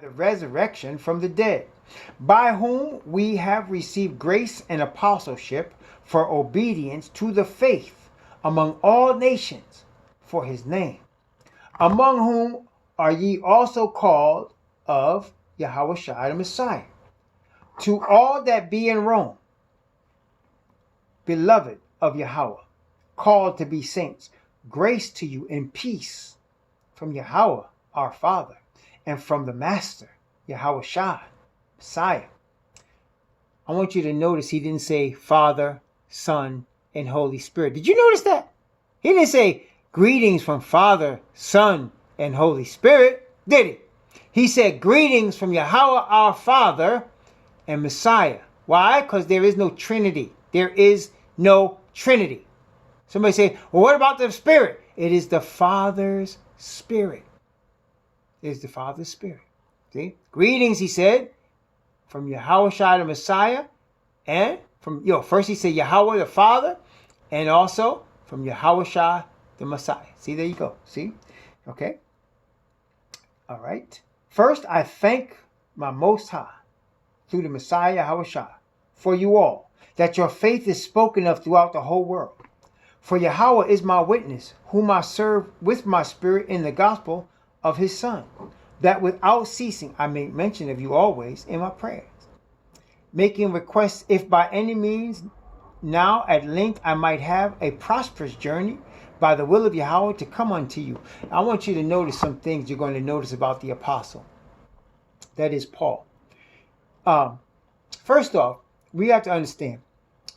the resurrection from the dead, by whom we have received grace and apostleship for obedience to the faith among all nations for his name, among whom are ye also called of Yahushua the Messiah. To all that be in Rome, beloved of Yahweh, called to be saints, grace to you and peace from Yahweh our Father and from the Master, Yahushua, Messiah. I want you to notice he didn't say Father, Son, and Holy Spirit. Did you notice that? He didn't say greetings from Father, Son, and Holy Spirit, did he? He said greetings from Yahweh our Father and Messiah. Why? Because there is no Trinity. There is no Trinity. Somebody say, well, what about the Spirit? It is the Father's Spirit. It is the Father's Spirit. See? Greetings, he said, from Yahushua the Messiah, and from, first he said Yahweh the Father, and also from Yahushua the Messiah. See, there you go. See? Okay. All right. First, I thank my Most High through the Messiah Yahushua for you all, that your faith is spoken of throughout the whole world. For Yahweh is my witness, whom I serve with my spirit in the gospel of his Son, that without ceasing I make mention of you always in my prayers, making requests if by any means now at length I might have a prosperous journey by the will of Yahweh to come unto you. I want you to notice some things you're going to notice about the apostle. That is Paul. First off, we have to understand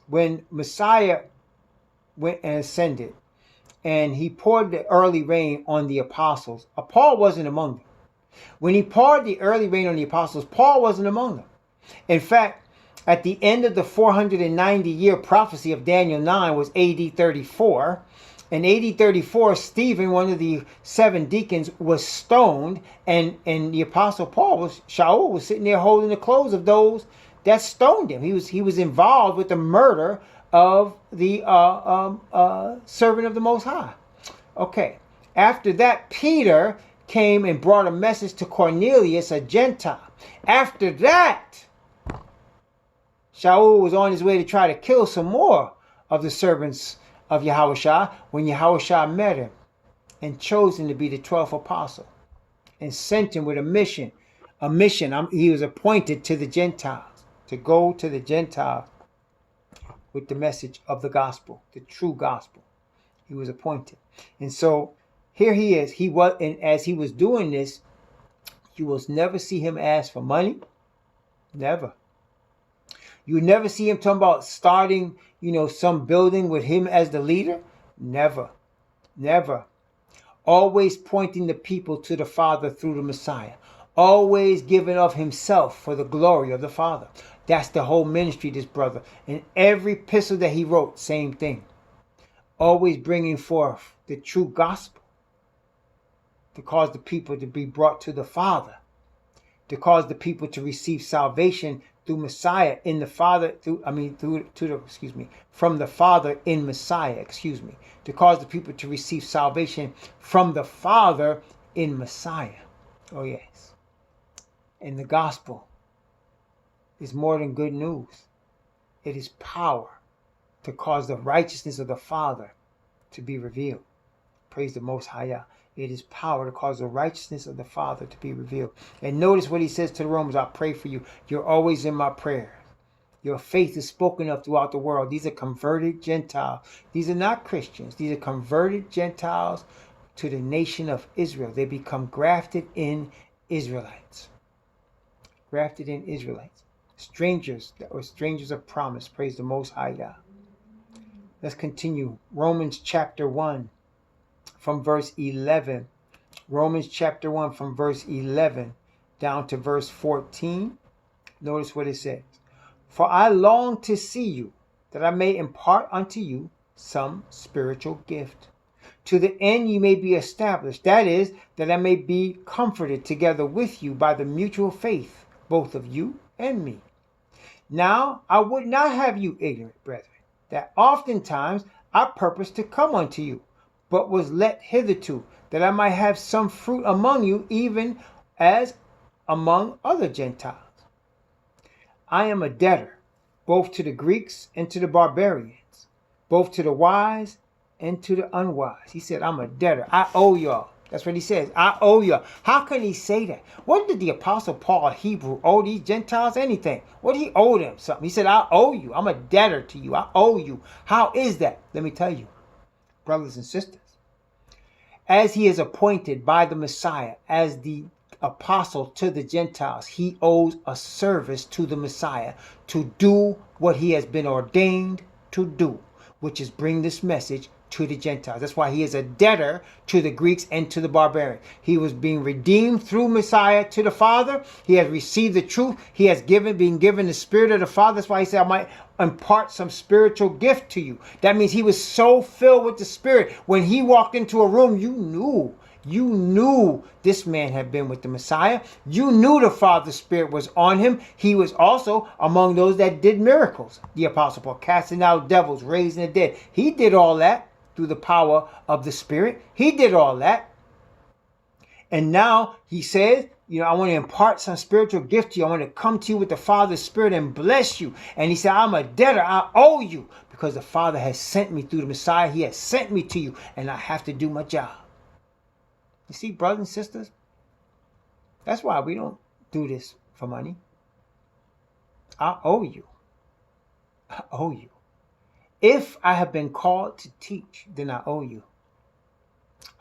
when Messiah went and ascended and he poured the early rain on the apostles, Paul wasn't among them. When he poured the early rain on the apostles, Paul wasn't among them. In fact, at the end of the 490-year prophecy of Daniel 9 was AD 34. In AD 34, Stephen, one of the 7 deacons, was stoned, and the apostle Shaul was sitting there holding the clothes of those that stoned him. He was involved with the murder of the servant of the Most High. Okay. After that, Peter came and brought a message to Cornelius, a Gentile. After that, Shaul was on his way to try to kill some more of the servants of Yahushua when Yahushua met him and chose him to be the 12th apostle and sent him with a mission. He was appointed to the Gentiles, to go to the Gentiles with the message of the gospel, the true gospel. He was appointed. And so here he is. And as he was doing this, you will never see him ask for money. Never. You never see him talking about starting, some building with him as the leader. Never. Never. Always pointing the people to the Father through the Messiah. Always giving of himself for the glory of the Father. That's the whole ministry, this brother. In every epistle that he wrote, same thing. Always bringing forth the true gospel to cause the people to be brought to the Father, to cause the people to receive salvation through Messiah in the Father, from the Father in Messiah, to cause the people to receive salvation from the Father in Messiah. Oh yes. And the gospel is more than good news. It is power to cause the righteousness of the Father to be revealed. Praise the Most High. It is power to cause the righteousness of the Father to be revealed. And notice what he says to the Romans: I pray for you. You're always in my prayers. Your faith is spoken of throughout the world. These are converted Gentiles. These are not Christians. These are converted Gentiles to the nation of Israel. They become grafted in Israelites. Grafted in Israelites. Strangers that were strangers of promise. Praise the Most High God. Let's continue. Romans chapter 1 from verse 11. Romans chapter 1 from verse 11 down to verse 14. Notice what it says. For I long to see you, that I may impart unto you some spiritual gift, to the end you may be established. That is, that I may be comforted together with you by the mutual faith, both of you and me. Now I would not have you ignorant, brethren, that oftentimes I purposed to come unto you, but was let hitherto, that I might have some fruit among you, even as among other Gentiles. I am a debtor, both to the Greeks and to the barbarians, both to the wise and to the unwise. He said, I'm a debtor. I owe y'all. That's what he says. I owe y'all. How can he say that? What did the Apostle Paul, a Hebrew, owe these Gentiles anything? What did he owe them? Something. He said, I owe you. I'm a debtor to you. I owe you. How is that? Let me tell you, brothers and sisters. As he is appointed by the Messiah as the apostle to the Gentiles, he owes a service to the Messiah to do what he has been ordained to do, which is bring this message to the Gentiles. That's why he is a debtor to the Greeks and to the barbarians. He was being redeemed through Messiah to the Father. He has received the truth. He has been given the Spirit of the Father. That's why he said, I might impart some spiritual gift to you. That means he was so filled with the Spirit. When he walked into a room, you knew this man had been with the Messiah. You knew the Father's Spirit was on him. He was also among those that did miracles. The Apostle Paul, casting out devils, raising the dead. He did all that through the power of the Spirit. He did all that. And now he says, I want to impart some spiritual gift to you. I want to come to you with the Father's Spirit and bless you. And he said, I'm a debtor. I owe you because the Father has sent me through the Messiah. He has sent me to you and I have to do my job. You see, brothers and sisters, that's why we don't do this for money. I owe you. I owe you. If I have been called to teach, then I owe you.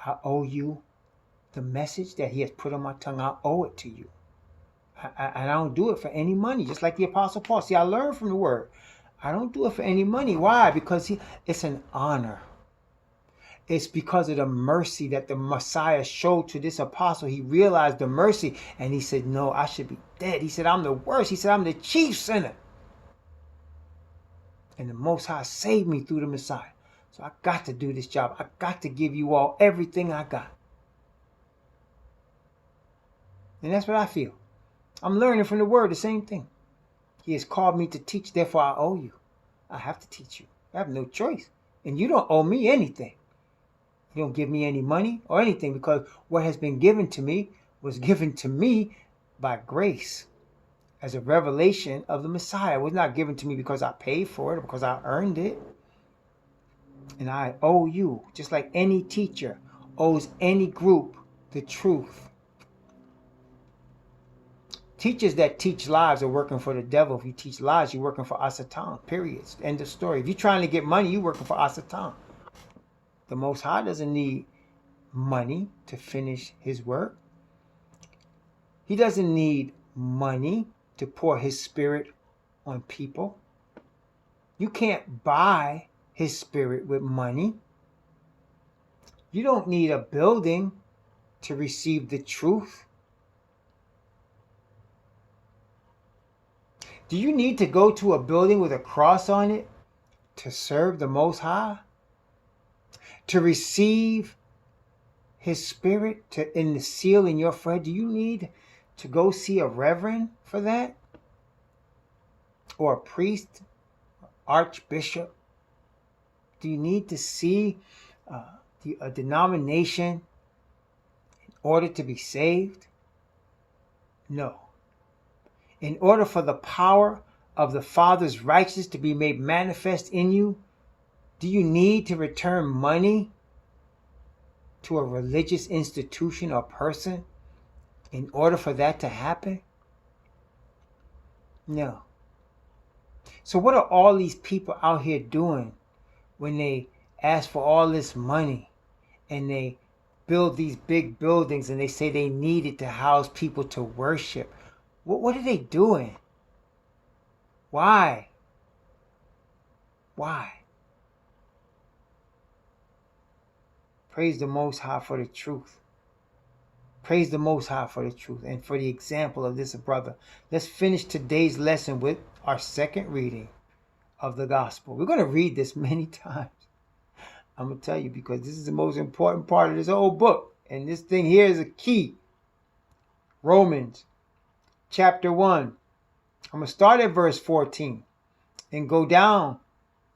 I owe you the message that he has put on my tongue. I owe it to you. And I don't do it for any money, just like the Apostle Paul. See, I learned from the word. I don't do it for any money. Why? Because it's an honor. It's because of the mercy that the Messiah showed to this apostle. He realized the mercy and he said, no, I should be dead. He said, I'm the worst. He said, I'm the chief sinner. And the Most High saved me through the Messiah. So I got to do this job. I got to give you all everything I got. And that's what I feel. I'm learning from the word the same thing. He has called me to teach. Therefore, I owe you. I have to teach you. I have no choice. And you don't owe me anything. You don't give me any money or anything because what has been given to me was given to me by grace as a revelation of the Messiah. It was not given to me because I paid for it or because I earned it. And I owe you, just like any teacher owes any group the truth. Teachers that teach lies are working for the devil. If you teach lies, you're working for Asatan. Period. End of story. If you're trying to get money, you're working for Asatan. The Most High doesn't need money to finish his work. He doesn't need money to pour his Spirit on people. You can't buy his Spirit with money. You don't need a building to receive the truth. Do you need to go to a building with a cross on it to serve the Most High? To receive his Spirit in the seal in your forehead? Do you need to go see a reverend for that? Or a priest? Archbishop? Do you need to see a denomination in order to be saved? No. In order for the power of the Father's righteousness to be made manifest in you, do you need to return money to a religious institution or person in order for that to happen? No. So what are all these people out here doing when they ask for all this money and they build these big buildings and they say they need it to house people to worship? What are they doing? Why? Why? Praise the Most High for the truth. Praise the Most High for the truth and for the example of this brother. Let's finish today's lesson with our second reading of the gospel. We're going to read this many times. I'm going to tell you because this is the most important part of this whole book. And this thing here is a key. Romans chapter 1. I'm going to start at verse 14 and go down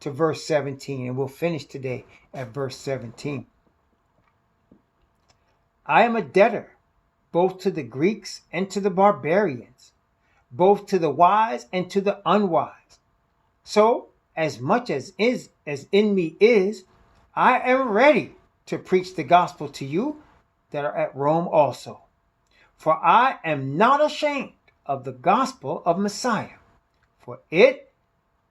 to verse 17. And we'll finish today at verse 17. I am a debtor, both to the Greeks and to the barbarians, both to the wise and to the unwise. So, as much as in me is, I am ready to preach the gospel to you that are at Rome also. For I am not ashamed of the gospel of Messiah, for it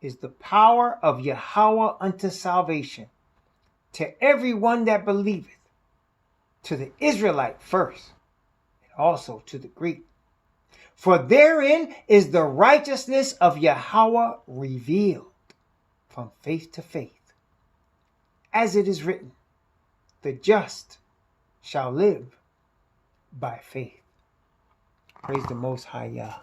is the power of Yahweh unto salvation, to every one that believeth, to the Israelite first, and also to the Greek. For therein is the righteousness of Yahweh revealed from faith to faith. As it is written, the just shall live by faith. Praise the Most High Yah.